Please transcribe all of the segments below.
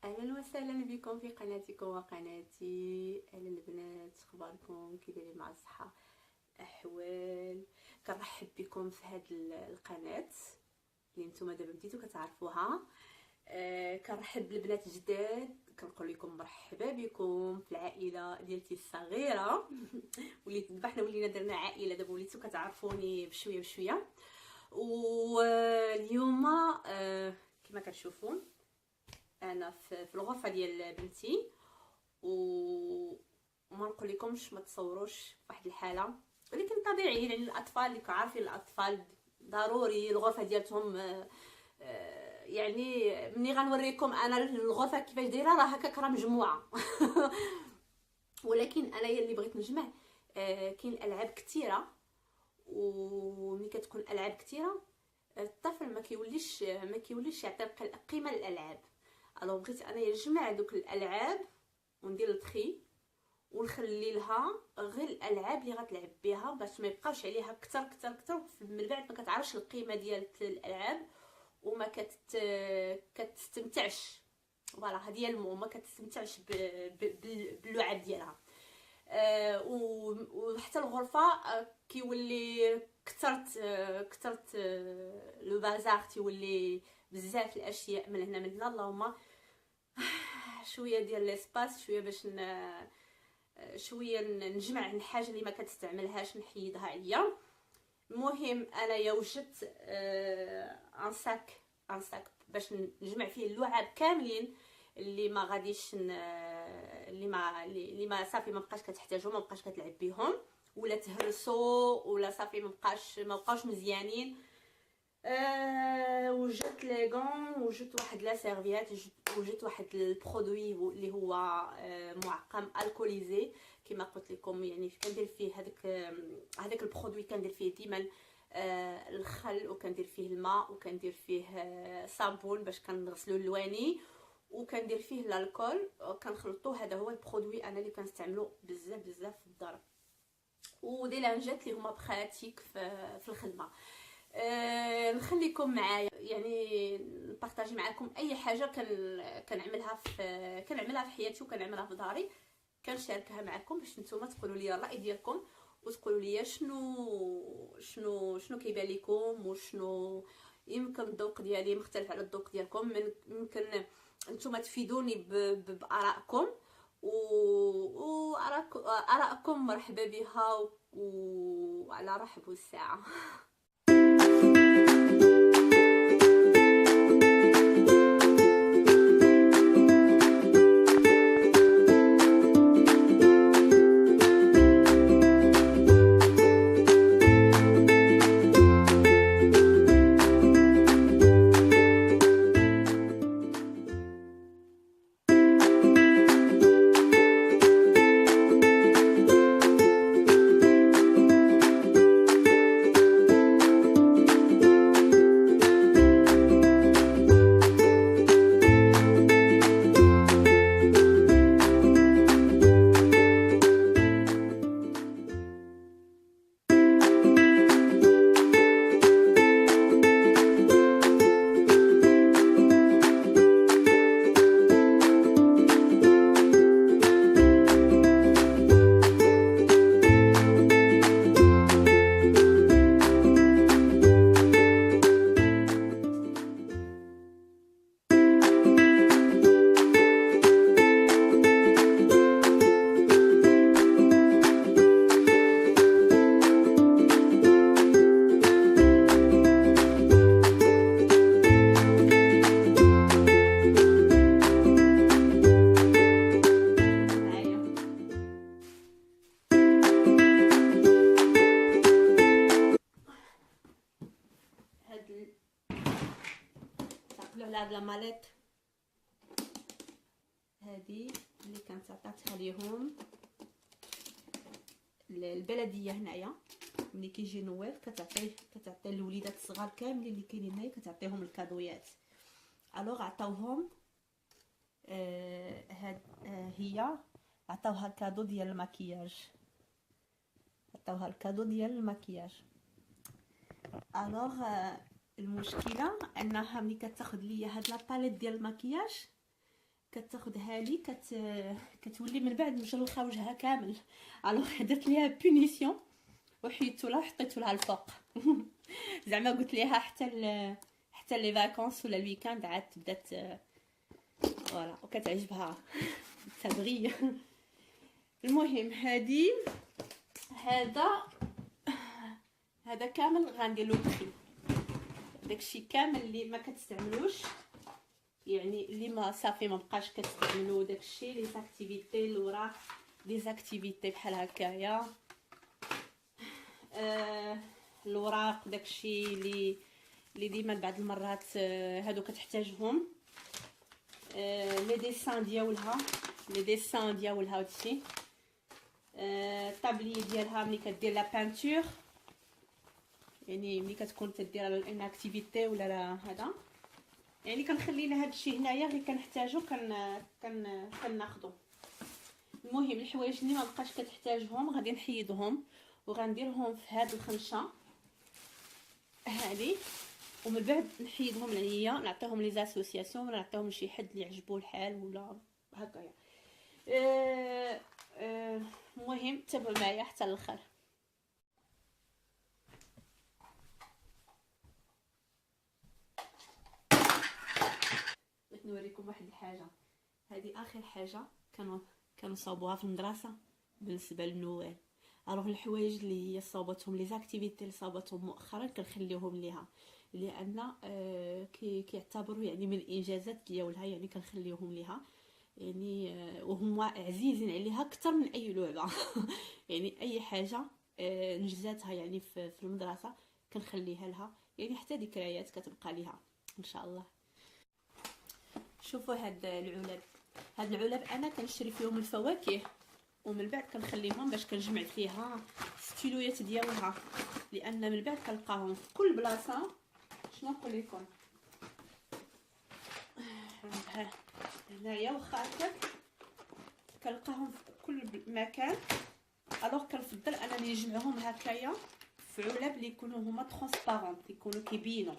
اهلا وسهلا بكم في قناتكم وقناتي. اهلا البنات، اخباركم؟ كي دايرين مع الصحه احوال؟ كنرحب بكم في هذه القناه اللي نتوما دابا بديتو كتعرفوها. كنرحب بالبنات الجداد، كنقول لكم مرحبا بكم في العائله ديالتي الصغيره. وليت دابا حنا ولينا درنا عائله، دابا وليتو كتعرفوني بشويه بشويه. واليوم كما كتشوفوا انا في الغرفه ديال بنتي، وما نقول لكمش ما تصوروش واحد الحاله، ولكن طبيعي يعني الاطفال اللي كعارفين الاطفال ضروري الغرفه ديالتهم. يعني ملي غنوريكم انا الغرفه كيفاش دايره راه هكاك راه مجموعه. ولكن انا اللي بغيت نجمع كاين العاب كثيره، وملي كتكون العاب كثيره الطفل ما كيوليش يعطي قيمه للالعاب. الو بغيت انا نجمع دوك الالعاب وندير التخي ونخلي لها غير الالعاب اللي غتلعب بها باش ما يبقاوش عليها كتر كتر كتر، من بعد ما كتعرفش القيمه ديال الالعاب وما كتستمتعش. فوالا هذه هي ما كتستمتعش باللعب ديالها. وحتى الغرفه كيولي كثرت لو بازار، تيولي بزاف الاشياء من هنا من هنا. اللهم شويه ديال ليسباس، شويه باش شويه نجمع الحاجه اللي ما كتستعملهاش نحيدها عليا. المهم انايا وجدت ان ساك باش نجمع فيه اللعاب كاملين اللي ما غاديش اللي ما صافي ما بقاش كتحتاجهم، ما بقاش كتلعب بهم، ولا تهرسوا ولا صافي ما بقاوش مزيانين. وجدت لي غون، وجدت واحد لا سيرفيات، وجدت واحد البرودوي اللي هو معقم الكوليزي كما قلت لكم. يعني كندير فيه هذاك البرودوي، كندير فيه ديما الخل، وكندير فيه الماء، وكندير فيه صابون باش كنغسلوا اللواني، وكندير فيه الكحول وكنخلطو. هذا هو البرودوي انا اللي كنستعملو بزاف بزاف في الدار، ودي لانجات اللي هما براتيك في الخدمه. نخليكم معايا، يعني نبارطاجي معكم اي حاجه كنعملها في حياتي وكنعملها في داري، كنشاركها معكم باش نتوما تقولوا لي الراي ديالكم، وتقولوا لي شنو كيبان لكم، وشنو يمكن الذوق ديالي مختلف على الذوق ديالكم. يمكن نتوما تفيدوني بارائكم، وارائكم مرحبا بها وعلى رحب والساعه. هاد لا ماليت هذه اللي كانت عطاتها ليهم البلديه هنايا. ملي كيجي نوال كتعطي الوليدات الصغار كاملين اللي كاينين هنايا، كتعطيهم الكادويات. الوغ عطاوهم هي عطاوها الكادو ديال المكياج. الوغ المشكله انها ملي كتاخذ ليا هاد لاباليت ديال المكياج كتاخذها لي كتولي من بعد مجلخه وجهها كامل. الوغ درت ليها بونيسيون وحيدتو لها وحطيتو لها الفوق. زعما قلت ليها حتى لي فاكونس ولا الويكاند عاد بدات فوالا وكتعجبها تبغي. المهم هذا كامل غندير له بري. داكشي كامل اللي ما كتستعملوش يعني اللي ما صافي ما بقاش كتستعملو داكشي لي زاكتيفيتي الاوراق لي زاكتيفيتي بحال هكايا الوراق داكشي اللي ديما بعض المرات هادو كتحتاجهم لي ديسان ديالها هادشي الطابلي ديالها ملي كدير لا بانتور يعني ملي كتكون تدير ان اكتيفيتي ولا لا هذا يعني كنخلي لها هادشي هنايا اللي كنحتاجو كناخذو. المهم الحوايج اللي ما بقاش كتحتاجهم غادي نحيدهم وغنديرهم في هاد الخنشه هذه ومن بعد نحيدهم ليا نعطيهم لي زاسوسياسيون ولا نعطيهم لشي حد اللي يعجبو الحال ولا هكايا. المهم تابعوا معايا حتى الاخر. بغيت نوريكم واحد الحاجه. هذه اخر حاجه كانوا صاوبوها في المدرسه بالنسبه للنوال. الوغ الحوايج اللي هي صاوبتهم لي زاكتيفيتي اللي صاوبتهم مؤخرا كنخليهم ليها لان كيعتبروا يعني من الانجازات ديالها يعني كنخليهم ليها يعني وهما عزيزين عليها اكثر من اي لعبه. يعني اي حاجه نجزاتها يعني في المدرسه كنخليها لها يعني حتى ذكريات كتبقى ليها ان شاء الله. شوفوا هاد العلب انا كنشري فيهم الفواكه ومن بعد كنخليهم باش كنجمع فيها ستيلويات ديالها لان من بعد كنلقاهم في كل بلاصه. شنو نقول لكم هنايا واخا هكاك كنلقاهم في كل مكان. الوغ كنفضل انني نجمعهم هكايا في علب اللي يكونوا هما ترونسبارونط يكونوا كيبينوا.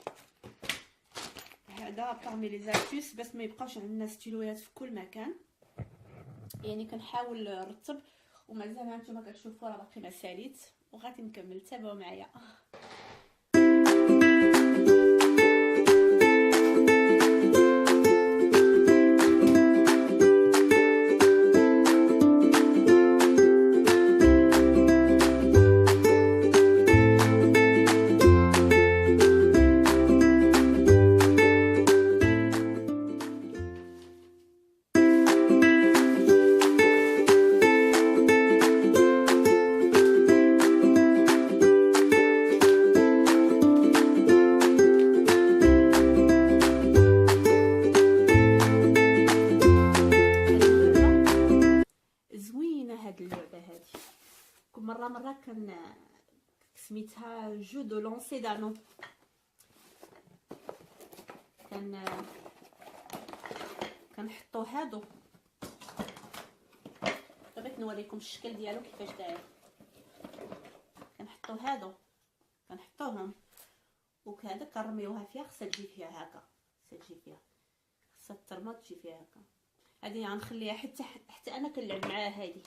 هذا بارمي لي زاكتوس باش ما يبقاوش عندنا ستيلويات في كل مكان. يعني كنحاول نرتب ومازال هانتوما كتشوفوا راه باقي ما ساليت وغادي نكمل. تابعوا معايا. مره كان سميتها جو دو لونسي دانو. كنحطو هادو بغيت نوريكم الشكل ديالو كيفاش داير. كنحطوهم وكذا كنرميوها فيها. خصها تجي فيها هكا خصها ترمى تجي فيها هكا. هذه غنخليها حتى انا كنلعب معاها هذه.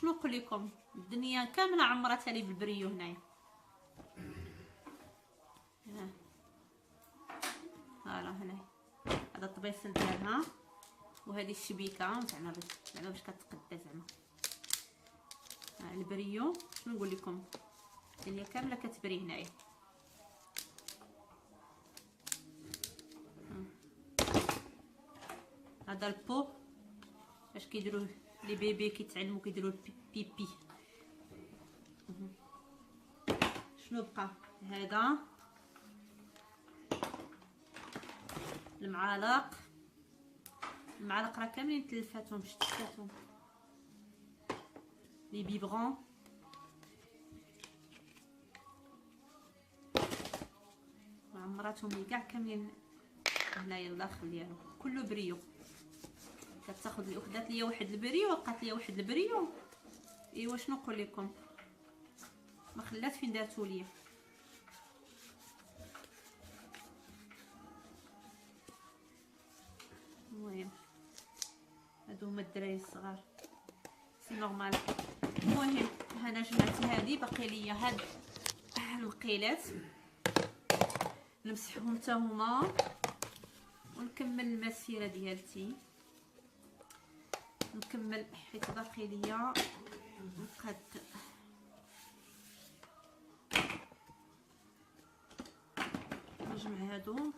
شنو نقول لكم، الدنيا كامله عمرتها لي بالبريو هنايا. فوالا هنايا هذا الطبيصل ديالها، وهذه الشبيكه زعما باش كتقدا زعما البريو. شنو نقول لكم، الدنيا كامله كتبري هنايا. هذا البو باش كيديروه لي بيبي كيتعلموا كيديروا البيبي. شنو بقى هذا المعالق راه كاملين تلفاتهم شتاتهم، لي بيبغون عمراتهم لي كاع كاملين هنايا الداخل ديالو كله بريو. كتاخذ لي وحدات ليا واحد البريو، وقعت ليا واحد البريو. ايوا شنو نقول لكم، ما خلات فين دارتو ليا. المهم هادو هما الدراري الصغار سي نورمال. المهم انا جمعت هادي، باقي ليا هاد المقيلات نمسحهم حتى هما ونكمل المسيره ديالتي. نكمل حيت باقي ليا نقاد نجمع هادو.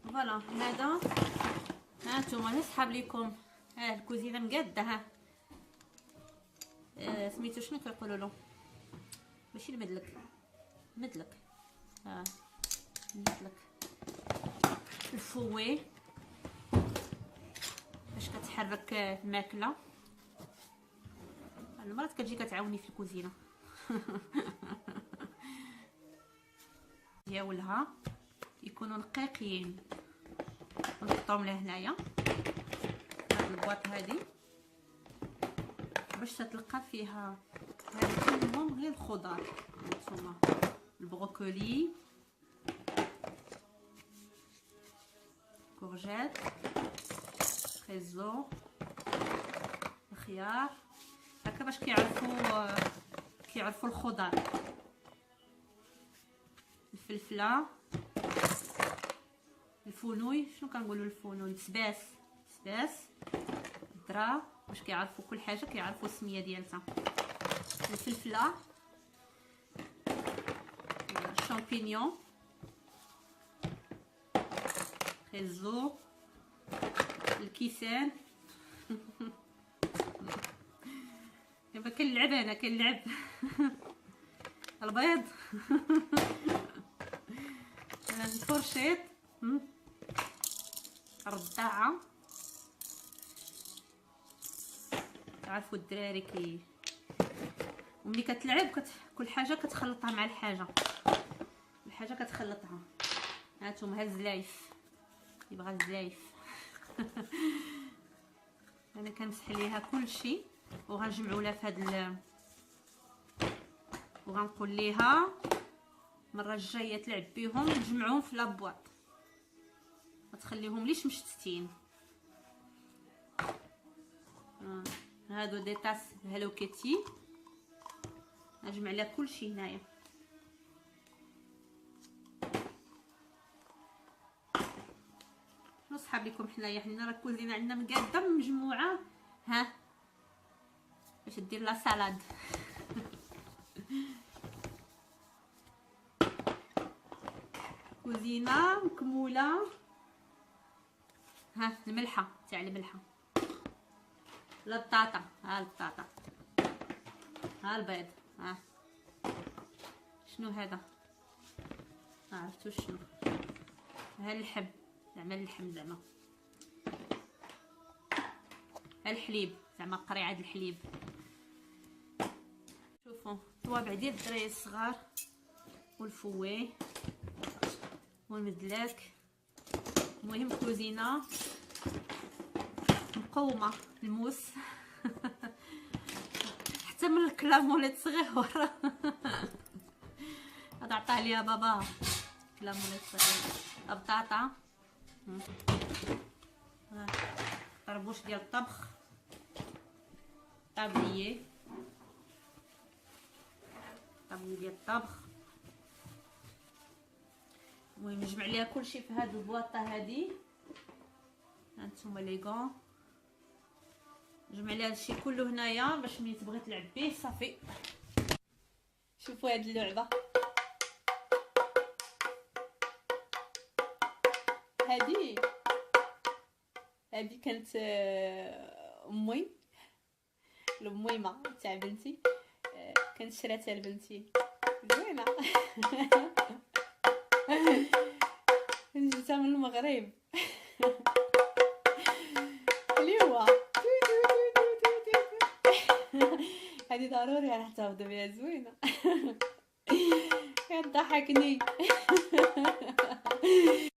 فوالا هذا هانتوما نسحب لكم الكوزينه مقاده. سميتو شنو كيقولوا له، ماشي المدلك، مدلك مدلك الفوي باش كتحرك الماكله. المرات كتجي كتعاوني في الكوزينه ديالها يكونوا نقيقين. نحطهم لهنايا هاد البواط هادي باش تتلقى فيها هاد كلهم غير الخضار. هانتوما البروكولي، كورجيت، خيزو، الخيار، هكا باش كيعرفوا الخضار. الفلفله، الفونوي، شنو كنقولوا الفونوي، السباس، الذره، باش كيعرفوا كل حاجه كيعرفوا السميه ديالها. الفلفله، الشامبينيون، خيزو، الكيسان دابا كنلعب انا كنلعب البيض الفرشيط، الرضاعه. تعرفوا الدراري وملي كتلعب كل حاجه كتخلطها مع الحاجه كتخلطها. هانتوما هاد الزلايف، يبغى الزلايف انا كنمسح ليها كلشي وغنجمعوا لها في هاد وغنقول ليها المره الجايه تلعب بيهم نجمعوهم في لابواط، ما تخليهم ليش مشتتين. هادو دي طاس هالو كيتي نجمع لها كلشي هنايا. نصحاب لكم حنايا راه الكوزينه عندنا مقاده مجموعه باش دير لا سالاد كوزينه مكموله. الملحه تاع الملحه، البطاطا، البطاطا، البيض، شنو هذا عرفتو شنو، اللحم زعما اللحم زعما الحليب زعما قريعه الحليب. شوفوا الطوابع ديال الدراري الصغار والفوي والمدلاك. المهم كوزينه مقومه الموس حتى حتى من الكلاموليت صغير. هذا عطاه ليا بابا كلاموليت صغير، بطاطا، طربوش ديال الطبخ، طابلية ديال الطبخ. المهم نجمع ليها كلشي في هاد البواطه هادي، هانتوما لي غون، نجمع ليها هادشي كله هنايا باش ملي تبغي تلعب به صافي. شوفوا هاد اللعبه هادي كانت امي الميمه تاع بنتي، كانت شراتها لبنتي، زوينه. جبتها من المغرب. اليوم هذه ضروري راح تاخذ بها، زوينه. كضحكني.